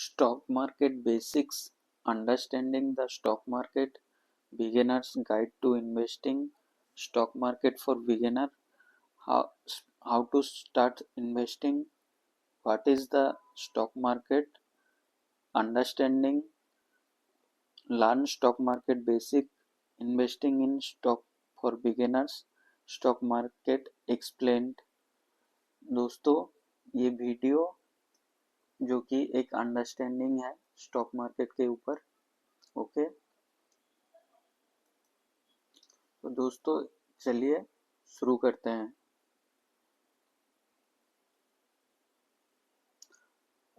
Stock market basics, understanding the stock market, beginner's guide to investing, stock market for beginner, how, how to start investing, what is the stock market, understanding, learn stock market basic, investing in stock for beginners, stock market explained। दोस्तों ये video जो कि एक understanding है stock market के ऊपर। Okay तो दोस्तों चलिए शुरू करते हैं।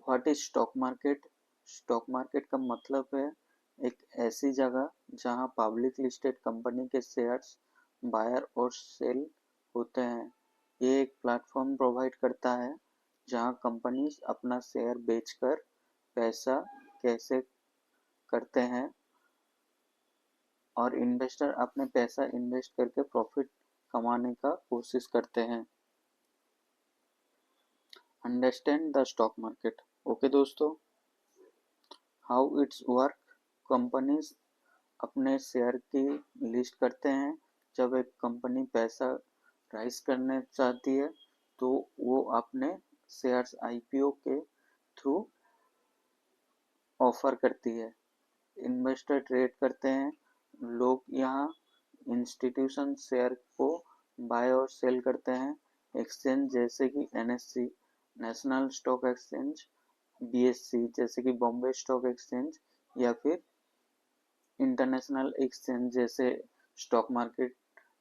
What is stock market? Stock market का मतलब है एक ऐसी जगह जहां पब्लिक लिस्टेड कंपनी के शेयर्स बायर और सेल होते हैं। ये एक प्लेटफॉर्म प्रोवाइड करता है जहां कंपनीज अपना शेयर बेचकर पैसा कैसे करते हैं और इन्वेस्टर अपने पैसा इन्वेस्ट करके प्रॉफिट कमाने का कोशिश करते हैं। Understand the stock market. Okay दोस्तों, हाउ इट्स वर्क। कंपनीज अपने शेयर की लिस्ट करते हैं। जब एक कंपनी पैसा राइज करने चाहती है तो वो अपने शेयर्स आईपीओ के थ्रू ऑफर करती है। इन्वेस्टर ट्रेड करते हैं। लोग यहाँ इंस्टीट्यूशन शेयर को बाय और सेल करते हैं। एक्सचेंज जैसे कि NSC national stock exchange, BSc जैसे कि बॉम्बे स्टॉक एक्सचेंज, या फिर इंटरनेशनल एक्सचेंज जैसे stock market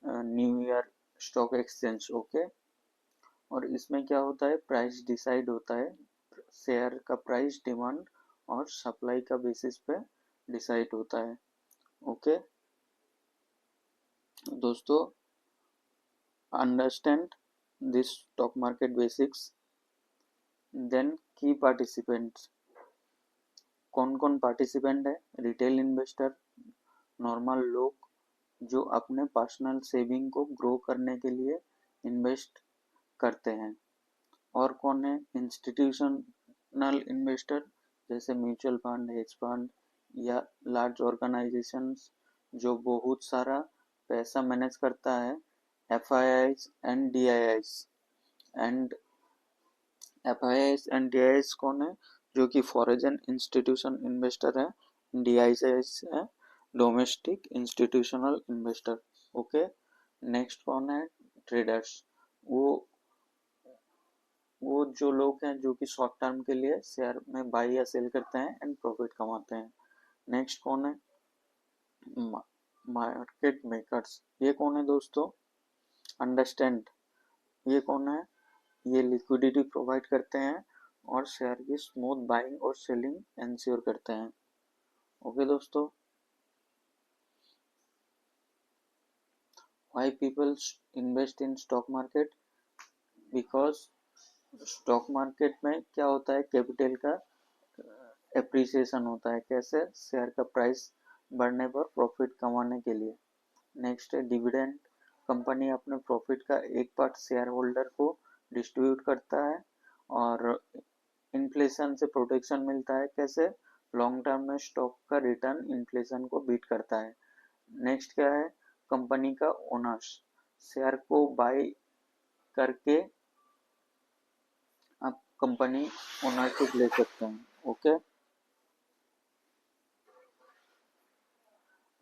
New York stock exchange. Okay, और इसमें क्या होता है, प्राइस डिसाइड होता है। शेयर का प्राइस डिमांड और सप्लाई का बेसिस पे डिसाइड होता है। ओके दोस्तों, understand this stock market basics. Then की पार्टिसिपेंट्स। कौन कौन पार्टिसिपेंट है? रिटेल इन्वेस्टर, नॉर्मल लोग जो अपने पर्सनल सेविंग को ग्रो करने के लिए इन्वेस्ट करते हैं। और कौन है? इंस्टीट्यूशनल इन्वेस्टर जैसे म्यूचुअल फंड, हेज फंड या लार्ज ऑर्गेनाइजेशंस जो बहुत सारा पैसा मैनेज करता है। FIIs and DIIs. And FIIs and DIIs कौन है? जो कि फॉरेन इंस्टीट्यूशन इन्वेस्टर है। डीआईआईज है domestic institutional investor. Okay, next कौन है? ट्रेडर्स। वो जो लोग हैं जो कि शॉर्ट टर्म के लिए शेयर में बाई या सेल करते हैं एंड प्रॉफिट कमाते हैं। नेक्स्ट कौन है? Market makers. ये कौन है दोस्तों? अंडरस्टैंड, ये कौन है? ये लिक्विडिटी प्रोवाइड करते हैं और शेयर की स्मूथ बाइंग और सेलिंग इंश्योर करते हैं। ओके दोस्तों, why people invest in stock market? Because stock market में क्या होता है, कैपिटल का एप्रिसिएशन होता है। कैसे? शेयर का प्राइस बढ़ने पर प्रॉफिट कमाने के लिए। नेक्स्ट है डिविडेंड। कंपनी अपने प्रॉफिट का एक पार्ट शेयर होल्डर को डिस्ट्रीब्यूट करता है और इन्फ्लेशन से प्रोटेक्शन मिलता है। कैसे? लॉन्ग टर्म में स्टॉक का रिटर्न इन्फ्लेशन को बीट करता है। नेक्स्ट क्या है? कंपनी का ओनर्स शेयर को बाय करके आप कंपनी ओनरशिप ले सकते हैं। ओके,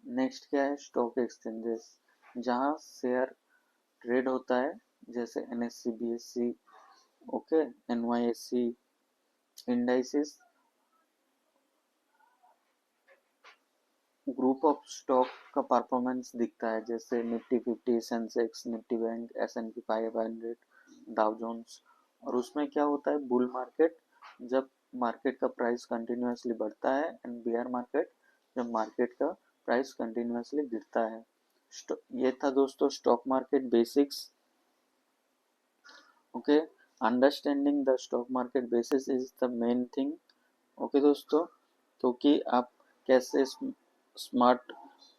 नेक्स्ट क्या है? स्टॉक एक्सचेंजेस जहां शेयर ट्रेड होता है जैसे NSC, BSC, okay, NYSC. Indices group of stock का परफॉर्मेंस दिखता है जैसे Nifty 50, Sensex, Nifty bank, S and P 500, Dow Jones. और उसमें क्या होता है, बुल मार्केट जब मार्केट का प्राइस कंटिन्यूअसली बढ़ता है एंड बेयर मार्केट जब मार्केट का प्राइस कंटिन्यूअसली गिरता है। ये था दोस्तों stock market basics. Okay, understanding the stock market basis is the main thing. Okay दोस्तों, तो कि आप कैसे स्मार्ट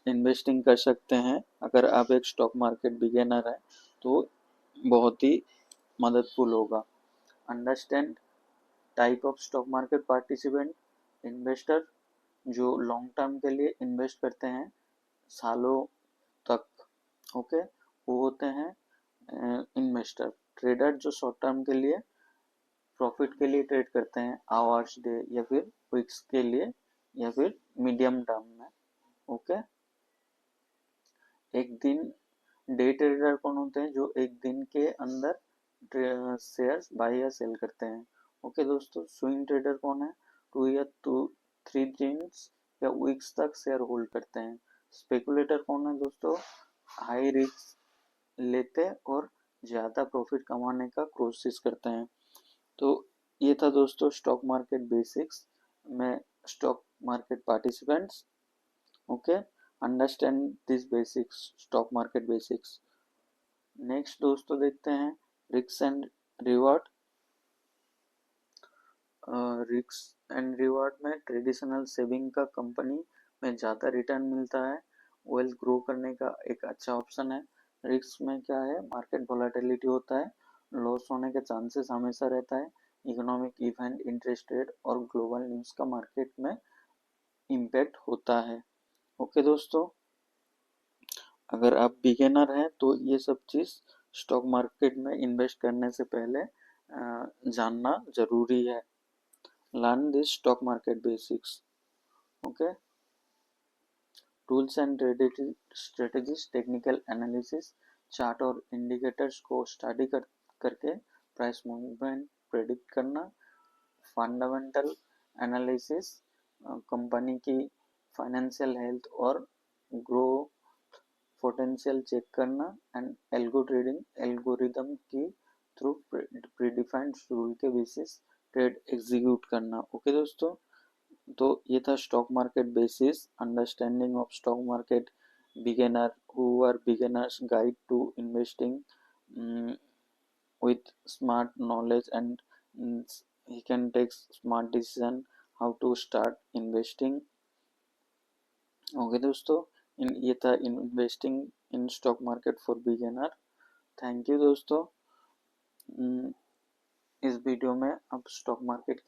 इन्वेस्टिंग कर सकते हैं अगर आप एक स्टॉक मार्केट बिगिनर है तो बहुत ही मददफुल होगा। Understand type of stock market participant. Investor जो लॉन्ग टर्म के लिए इन्वेस्ट करते हैं सालों तक, ओके, वो होते हैं इन्वेस्टर। ट्रेडर जो शॉर्ट टर्म के लिए प्रॉफिट के लिए ट्रेड करते हैं, आवर्स, डे या फिर वीक्स के लिए या फिर मीडियम टर्म में, ओके। एक दिन डे ट्रेडर कौन होते हैं, जो एक दिन के अंदर शेयर्स बाय या सेल करते हैं, ओके दोस्तों। स्विंग ट्रेडर कौन है, 3 दिन्स या वीक्स तक शेयर होल्ड करते हैं। स्पेकुलेटर कौन है दोस्तों, हाई रिस्क लेते और ज्यादा प्रॉफिट कमाने का कोशिश करते हैं। तो ये था दोस्तों स्टॉक मार्केट बेसिक्स में stock market participants, okay. Understand this basics, stock market basics. Next दोस्तों देखते हैं risk and reward. Risk and reward में ट्रेडिशनल सेविंग का कंपनी में ज़्यादा रिटर्न मिलता है, वेल्थ ग्रो करने का एक अच्छा ऑप्शन है। रिस्क में क्या है, मार्केट वोलेटिलिटी होता है, लॉस होने के चांसेस हमेशा रहता है, इकोनॉमिक इवेंट, इंटरेस्ट रेट और ग्लोबल न्यूज़ का मार्केट में इम्पैक्ट होता है, ओके दोस्तों। अगर आप बिगिनर हैं तो ये सब चीज़ स्टॉक मार्केट में इन्वेस्ट करने से पहले जानना जरूरी है। Learn this stock market basics, okay. Tools and strategies, technical analysis, chart और इंडिकेटर्स को स्टडी करके प्राइस मूवमेंट प्रेडिक्ट करना। फंडामेंटल एनालिसिस, कंपनी की फाइनेंशियल हेल्थ और ग्रो पोटेंशियल चेक करना। एंड एल्गो ट्रेडिंग, एल्गोरिदम की थ्रू प्रीडिफाइंड रूल के basis trade execute करना, ओके दोस्तों। तो ये था stock market basis, understanding of stock market, beginner who are beginners guide to investing with smart knowledge, and he can take smart decision how to start investing, okay दोस्तों। ये था investing in stock market for beginner. Thank you दोस्तों। इस video में अब stock market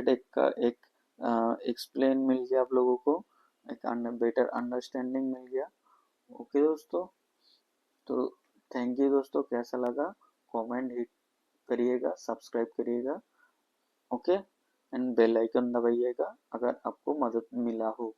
एक का एक एक्सप्लेन मिल गया आप लोगों को, एक बेटर अंडरस्टैंडिंग मिल गया, ओके दोस्तों। तो थैंक यू दोस्तों, कैसा लगा कमेंट हिट करिएगा, सब्सक्राइब करिएगा, ओके, एंड बेल आइकन दबाइएगा अगर आपको मदद मिला हो।